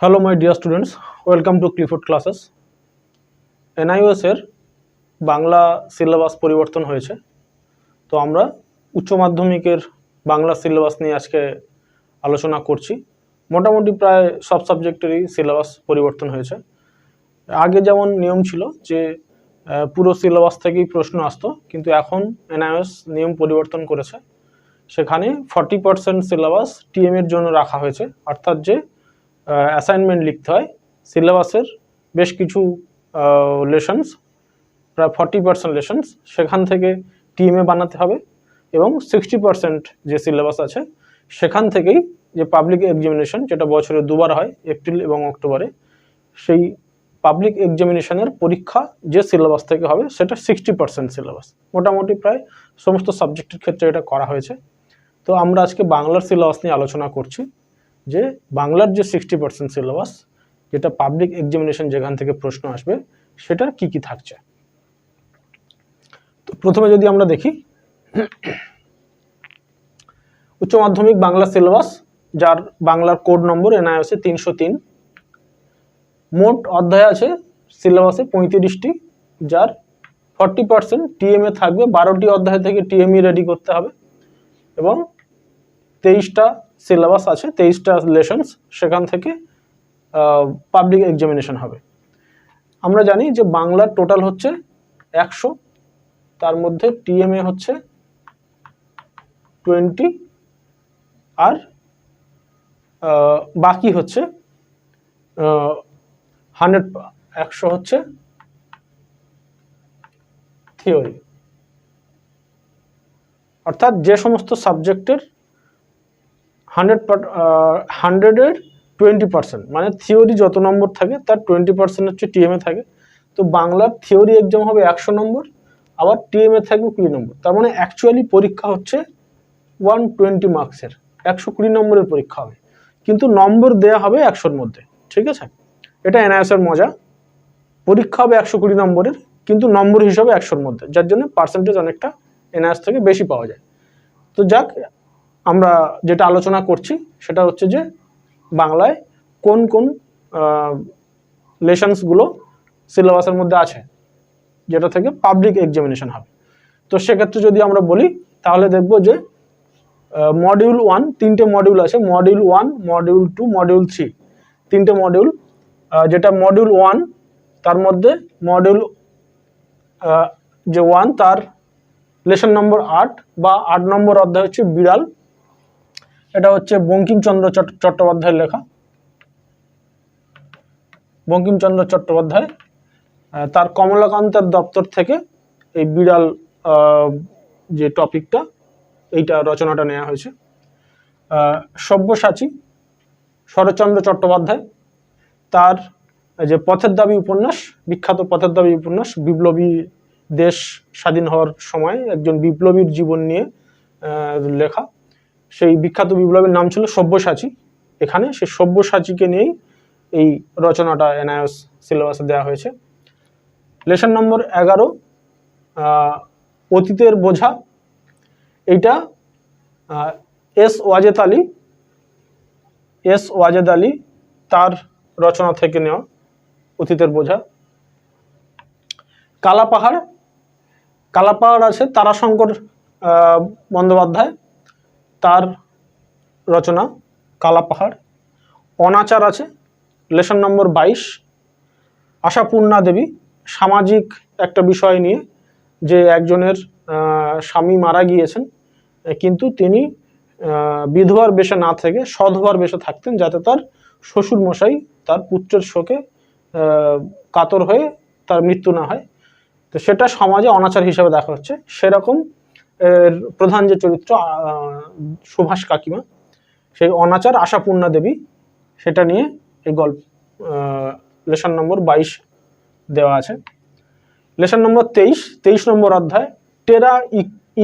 Hello my dear students, welcome to Clifford classes. NIOS এর Bangla syllabus পরিবর্তন হয়েছে, তো আমরা উচ্চ মাধ্যমিকের বাংলা সিলেবাস নিয়ে আজকে আলোচনা করছি। মোটামুটি প্রায় সব সাবজেক্টেরই সিলেবাস পরিবর্তন হয়েছে। আগে যেমন নিয়ম ছিল যে পুরো সিলেবাস থেকেই প্রশ্ন আসতো, কিন্তু এখন এনআইওএস নিয়ম পরিবর্তন করেছে। সেখানে 40% সিলেবাস টিএম এর জন্য রাখা হয়েছে, অর্থাৎ যে অ্যাসাইনমেন্ট লিখতে হয় সিলেবাসের বেশ কিছু লেসনস, প্রায় 40% লেসনস সেখান থেকে টিএমএ বানাতে হবে, এবং 60% যে সিলেবাস আছে সেখান থেকেই যে পাবলিক এক্সামিনেশন, যেটা বছরে দুবার হয়, এপ্রিল এবং অক্টোবরে, সেই পাবলিক এক্সামিনেশনের পরীক্ষা যে সিলেবাস থেকে হবে সেটা 60% সিলেবাস। মোটামুটি প্রায় সমস্ত সাবজেক্টের ক্ষেত্রে এটা করা হয়েছে। তো আমরা আজকে বাংলার সিলেবাস নিয়ে আলোচনা করছি, যে বাংলার যে 60% সিলেবাস, যেটা পাবলিক এক্সামিনেশন যেখান থেকে প্রশ্ন আসবে, সেটার কি কি থাকছে। তো প্রথমে যদি আমরা দেখি উচ্চ মাধ্যমিক বাংলা সিলেবাস, যার বাংলার কোড নম্বর এনআইওএস 303। মোট অধ্যায় আছে সিলেবাসে 35টি, যার 40% টিএমএ থাকবে। 12টি অধ্যায় থেকে টিএমই রেডি করতে হবে, এবং 23টা সিলেবাস আছে, 23টা লেসনস, সেখান থেকে পাবলিক এক্সামিনেশন হবে। আমরা জানি যে বাংলার টোটাল হচ্ছে 100, তার মধ্যে টিএমএ হচ্ছে 20, আর বাকি হচ্ছে 100 হচ্ছে থিওরি। অর্থাৎ যে সমস্ত সাবজেক্টের 100-এর 20%, মানে থিওরি যত নম্বর থাকে তার 20% হচ্ছে টিএমএ থাকে। তো বাংলার থিওরি এক্সাম হবে 100 নম্বর, আবার টিএমএ থাকবে 20 নম্বর। তার মানে অ্যাকচুয়ালি পরীক্ষা হচ্ছে 120 মার্কসের, 120 নম্বরের পরীক্ষা হবে, কিন্তু নম্বর দেয়া হবে 100-র মধ্যে। ঠিক আছে, এটা এনআইওএস এর মজা। পরীক্ষা হবে 120 নম্বরের, কিন্তু নম্বর হিসাবে 100-র মধ্যে, যার জন্য পার্সেন্টেজ অনেকটা এনআইওএস থেকে বেশি পাওয়া যায়। তো যাক, আমরা যেটা আলোচনা করছি সেটা হচ্ছে যে বাংলায় কোন কোন লেসনসগুলো সিলেবাসের মধ্যে আছে, যেটা থেকে পাবলিক এক্সামিনেশন হবে। তো সেক্ষেত্রে যদি আমরা বলি, তাহলে দেখব যে মডিউল 1, 3টে মডিউল আছে, মডিউল 1, মডিউল 2, মডিউল 3, 3টে মডিউল। যেটা মডিউল 1, তার মধ্যে মডিউল যে 1, তার লেসন নম্বর 8 বা 8 নম্বর অধ্যায় হচ্ছে বিড়াল। এটা হচ্ছে বঙ্কিমচন্দ্র চট্টোপাধ্যায়ের লেখা। বঙ্কিমচন্দ্র চট্টোপাধ্যায়, তার কমলাকান্তের দপ্তর থেকে এই বিড়াল যে টপিকটা, এইটা রচনাটা নেওয়া হয়েছে। সব্যসাচী, শরৎচন্দ্র চট্টোপাধ্যায়, তার যে পথের দাবি উপন্যাস, বিখ্যাত পথের দাবি উপন্যাস, বিপ্লবী দেশ স্বাধীন হওয়ার সময় একজন বিপ্লবীর জীবন নিয়ে লেখা। সেই বিখ্যাত বিপ্লবীর নাম ছিল সব্যসাচী। এখানে সেই সব্যসাচীকে নিয়েই এই রচনাটা এনআইওএস সিলেবাসে দেওয়া হয়েছে। লেসন নম্বর 11, অতীতের বোঝা। এইটা এস ওয়াজেদ আলী তার রচনা থেকে নেওয়া, অতীতের বোঝা। কালাপাহাড় আছে তারাশঙ্কর বন্দ্যোপাধ্যায়, তার রচনা কালাপাহাড়। অনাচার আছে লেসন নম্বর 22, আশাপূর্ণা দেবী, সামাজিক একটা বিষয় নিয়ে, যে একজনের স্বামী মারা গিয়েছেন, কিন্তু তিনি বিধবার বেশে না থেকে সধবার বেশে থাকতেন, যাতে তার শ্বশুর মশাই তার পুত্রের শোকে কাতর হয়ে তার মৃত্যু না হয়। তো সেটা সমাজে অনাচার হিসেবে দেখা হচ্ছে। সেরকম প্রধান যে চরিত্র সুভাষ কাকিমা, সেই অনাচার আশাপূর্ণা দেবী, সেটা নিয়ে এই গল্প লেসন নম্বর 22 দেওয়া আছে। লেসন নম্বর 23 নম্বর অধ্যায়, টেরা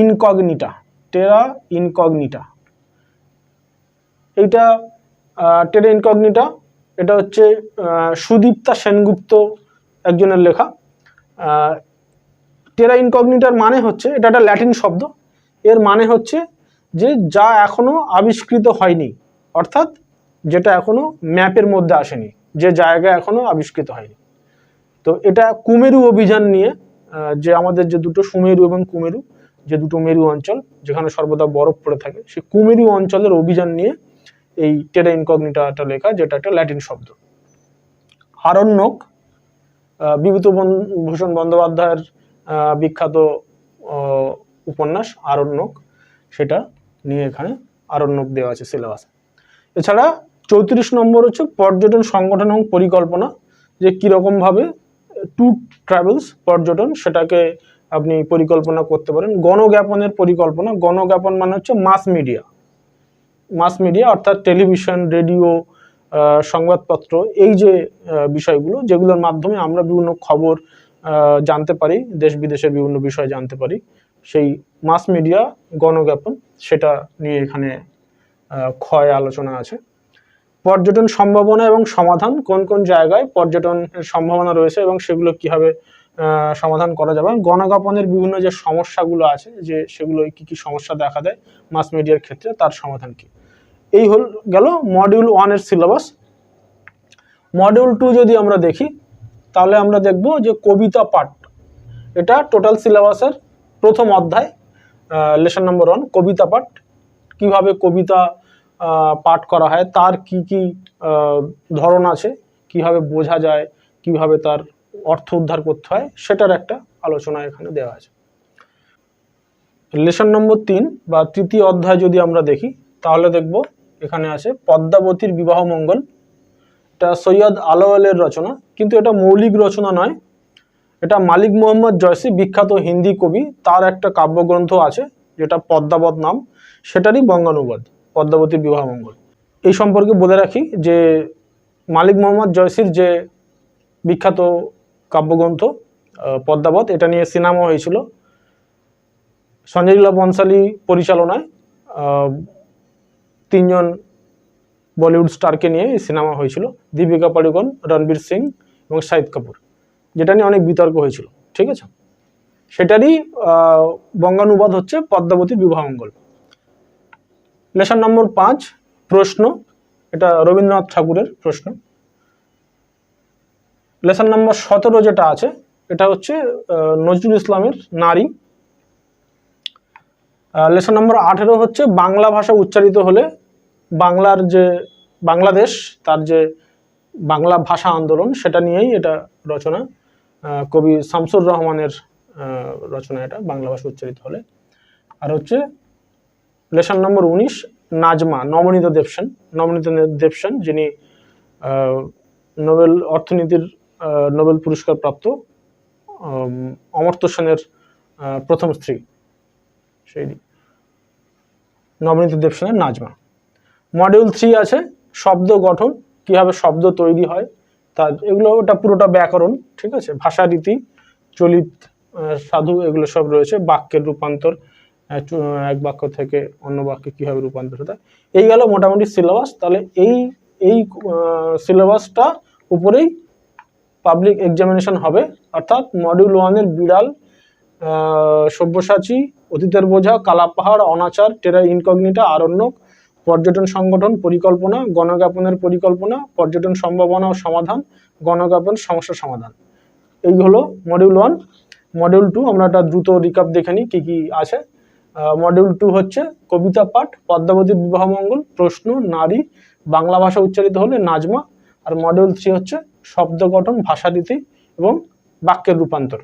ইনকগনিটা। এইটা টেরা ইনকগনিটা, এটা হচ্ছে সুদীপ্তা সেনগুপ্ত একজনের লেখা। টেরা ইনকগনিটার মানে হচ্ছে, এটা একটা ল্যাটিন শব্দ, এর মানে হচ্ছে যে যা এখনো আবিষ্কৃত হয়নি, অর্থাৎ যেটা এখনো ম্যাপের মধ্যে আসেনি, যে জায়গা এখনো আবিষ্কৃত হয়নি। তো এটা কুমেরু অভিযান নিয়ে, যে আমাদের যে দুটো সুমেরু এবং কুমেরু, যে দুটো মেরু অঞ্চল যেখানে সর্বদা বরফ পড়ে থাকে, সেই কুমেরু অঞ্চলের অভিযান নিয়ে এই টেরা ইনকগনিটাটা লেখা, যেটা একটা ল্যাটিন শব্দ। আরণ্যক, বিভূতিভূষণ বন্দ্যোপাধ্যায়ের বিখ্যাত উপন্যাস আরণ্যক, সেটা নিয়ে এখানে আরণ্যক দেওয়া আছে সিলেবাসে। এছাড়া 34 নম্বর হচ্ছে পর্যটন সংগঠন এবং পরিকল্পনা, যে কিরকম ভাবে ট্যুর ট্রাভেলস পর্যটন সেটাকে আপনি পরিকল্পনা করতে পারেন। গণজ্ঞাপনের পরিকল্পনা, গণজ্ঞাপন মানে হচ্ছে মাস মিডিয়া, মাস মিডিয়া অর্থাৎ টেলিভিশন, রেডিও, সংবাদপত্র, এই যে বিষয়গুলো যেগুলোর মাধ্যমে আমরা বিভিন্ন খবর জানতে পারি, দেশ বিদেশের বিভিন্ন বিষয় জানতে পারি, সেই মাস মিডিয়া গণজ্ঞাপন, সেটা নিয়ে এখানে ক্ষয় আলোচনা আছে। পর্যটন সম্ভাবনা এবং সমাধান, কোন কোন জায়গায় পর্যটনের সম্ভাবনা রয়েছে এবং সেগুলো কিভাবে সমাধান করা যাবে। গণজ্ঞাপনের বিভিন্ন যে সমস্যাগুলো আছে, যে সেগুলো কি কি সমস্যা দেখা দেয় মাস মিডিয়ার ক্ষেত্রে, তার সমাধান কি। এই হল গেল মডিউল 1 এর সিলেবাস। মডিউল 2 যদি আমরা দেখি, তাহলে আমরা দেখব যে কবিতা পাঠ, এটা টোটাল সিলেবাসের প্রথম অধ্যায়, লেসন নম্বর 1 কবিতা পাঠ। কিভাবে কবিতা পাঠ করা হয়, তার কি কি ধরন আছে, কিভাবে বোঝা যায়, কিভাবে তার অর্থ উদ্ধার করতে হয়, সেটার একটা আলোচনা এখানে দেওয়া আছে। লেসন নম্বর 3 বা তৃতীয় অধ্যায় যদি আমরা দেখি, তাহলে দেখব এখানে আছে পদ্মাবতীর বিবাহ মঙ্গল। এটা সৈয়দ আলাওয়ালের রচনা, কিন্তু এটা মৌলিক রচনা নয়, এটা মালিক মোহাম্মদ জয়সী, বিখ্যাত হিন্দি কবি, তার একটা কাব্যগ্রন্থ আছে যেটা পদ্মাবত নাম, সেটারই বঙ্গানুবাদ পদ্মাবতীর বিবাহ মঙ্গল। এই সম্পর্কে বলে রাখি যে মালিক মোহাম্মদ জয়সীর যে বিখ্যাত কাব্যগ্রন্থ পদ্মাবত, এটা নিয়ে সিনেমা হয়েছিল সঞ্জয় লীলা বনশালী পরিচালনায়। 3 জন বলিউড স্টারকে নিয়ে এই সিনেমা হয়েছিল, দীপিকা পাড়ুকোন, রণবীর সিং এবং শাহিদ কাপুর, যেটা নিয়ে অনেক বিতর্ক হয়েছিল, ঠিক আছে। সেটারই বঙ্গানুবাদ হচ্ছে পদ্মাবতীর বিবাহ মঙ্গল। লেসন নম্বর 5 প্রশ্ন, এটা রবীন্দ্রনাথ ঠাকুরের প্রশ্ন। লেসন নম্বর 17 যেটা আছে, এটা হচ্ছে নজরুল ইসলামের নারী। লেসন নম্বর 18 হচ্ছে বাংলা ভাষা উচ্চারিত হলে বাংলার যে বাংলাদেশ, তার যে বাংলা ভাষা আন্দোলন, সেটা নিয়েই এটা রচনা, কবি শামসুর রহমানের রচনা, এটা বাংলা ভাষা উচ্চারিত হলে। আর হচ্ছে লেসন নম্বর 19 নাজমা, নবনীত দেবসেন। নবনীত দেবসেন যিনি নোবেল অর্থনীতির নোবেল পুরস্কার প্রাপ্ত অমর্ত্য সেনের প্রথম স্ত্রী, সেই নবনীত দেবসেনের নাজমা। মডিউল 3 আছে শব্দ গঠন, কিভাবে শব্দ তৈরি হয়, তার এগুলো, ওটা পুরোটা ব্যাকরণ, ঠিক আছে। ভাষারীতি, চলিত, সাধু, এগুলো সব রয়েছে। বাক্যের রূপান্তর, এক বাক্য থেকে অন্য বাক্যে কিভাবে রূপান্তর হতে হয়, এই গেল মোটামুটি সিলেবাস। তাহলে এই সিলেবাসটা উপরেই পাবলিক এক্সামিনেশন হবে, অর্থাৎ মডিউল 1 এর বিড়াল, সব্যসাচী, অতীতের বোঝা, কালাপাহাড়, অনাচার, টেরা ইনকগনিটা, আরণ্যক, পর্যটন সংগঠন পরিকল্পনা, গণজ্ঞাপনের পরিকল্পনা, পর্যটন সম্ভাবনা ও সমাধান, গণজ্ঞাপন সমস্যা সমাধান। এই হলো মডিউল 1। মডিউল 2 আমরা একটা দ্রুত রিক্যাপ দেখে নিই কি কি আছে। মডিউল 2 হচ্ছে কবিতা পাঠ, পদ্মাবতীর বিবাহ মঙ্গল, প্রশ্ন, নারী, বাংলা ভাষা উচ্চারিত হলে নাজমা। আর মডিউল 3 হচ্ছে শব্দ গঠন, ভাষারীতি এবং বাক্যের রূপান্তর।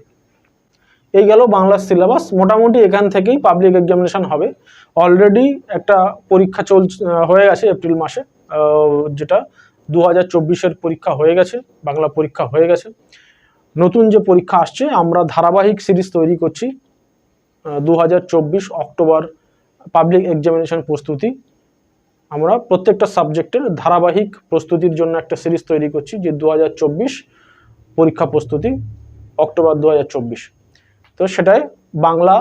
এই গেল বাংলার সিলেবাস। মোটামুটি এখান থেকেই পাবলিক এক্সামিনেশন হবে। অলরেডি একটা পরীক্ষা হয়ে গেছে এপ্রিল মাসে, যেটা 2024-এর পরীক্ষা হয়ে গেছে, বাংলা পরীক্ষা হয়ে গেছে। নতুন যে পরীক্ষা আসছে, আমরা ধারাবাহিক সিরিজ তৈরি করছি। 2024 অক্টোবর পাবলিক এক্সামিনেশন প্রস্তুতি, আমরা প্রত্যেকটা সাবজেক্টের ধারাবাহিক প্রস্তুতির জন্য একটা সিরিজ তৈরি করছি, যে 2024 পরীক্ষা প্রস্তুতি, অক্টোবর 2024। তো সেটাই বাংলা,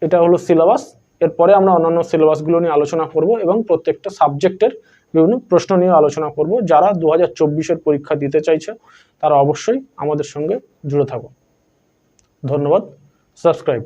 এটা হলো সিলেবাস। এরপরে আমরা অন্যান্য সিলেবাসগুলো নিয়ে আলোচনা করব এবং প্রত্যেকটা সাবজেক্টের বিভিন্ন প্রশ্ন নিয়ে আলোচনা করব। যারা 2024-এর পরীক্ষা দিতে চাইছে তারা অবশ্যই আমাদের সঙ্গে জুড়ে থাকো। ধন্যবাদ। সাবস্ক্রাইব।